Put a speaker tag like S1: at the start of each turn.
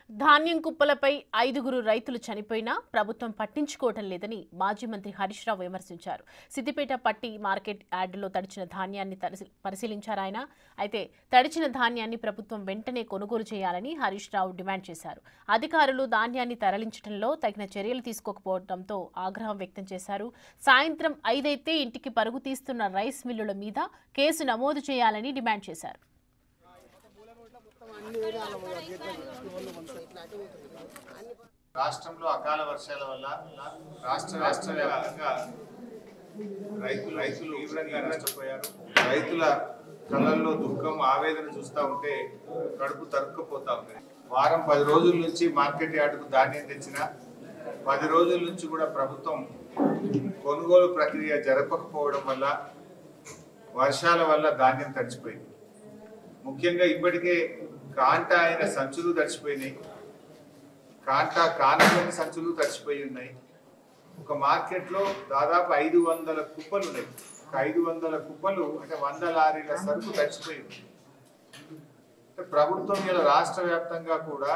S1: ధాన్యం కుప్పలపై 5గురు రైతులు చనిపోయినా ప్రభుత్వం పట్టించుకోవటం లేదని మాజీ మంత్రి హరీష్ రావు విమర్శించారు. సిద్దిపేట పట్టి మార్కెట్ యార్డులో తడిచిన ధాన్యాన్ని పరిశీలించారాయన. అయితే తడిచిన ధాన్యాన్ని ప్రభుత్వం వెంటనే కొనుగోలు చేయాలని హరీష్ రావు డిమాండ్ చేశారు. అధికారులు ధాన్యాన్ని తరలించడంలో తగిన చర్యలు తీసుకోకపోవడంతో ఆగ్రహం వ్యక్తం చేశారు. సాయంత్రం 5 అయితే ఇంటికి పరుగు తీస్తున్న రైస్ మిల్లుల మీద కేసు నమోదు చేయాలని డిమాండ్ చేశారు.
S2: రాష్ట్రంలో అకాల వర్షాల వల్ల రాష్ట్ర వ్యాప్తంగా రైతులు తీవ్రంగా నష్టపోయారు. రైతుల కళ్ళల్లో దుఃఖం, ఆవేదన చూస్తూ ఉంటే కడుపు తరుక్కుపోతా ఉంది. వారం 10 రోజుల నుంచి మార్కెట్ యార్డుకు ధాన్యం తెచ్చిన 10 రోజుల నుంచి కూడా ప్రభుత్వం కొనుగోలు ప్రక్రియ జరపకపోవడం వల్ల వర్షాల వల్ల ధాన్యం తడిచిపోయింది. ముఖ్యంగా ఇప్పటికే కాంటా అయిన సంచులు తడిచిపోయినాయి, కాంటా కానటువంటి సంచులు తడిచిపోయి ఉన్నాయి. ఒక మార్కెట్లో దాదాపు 500 కుప్పలు ఉన్నాయి. 500 కుప్పలు అంటే 100 లారీల సరుకు తడిచిపోయి ఉంది. ప్రభుత్వం ఇలా రాష్ట్ర వ్యాప్తంగా కూడా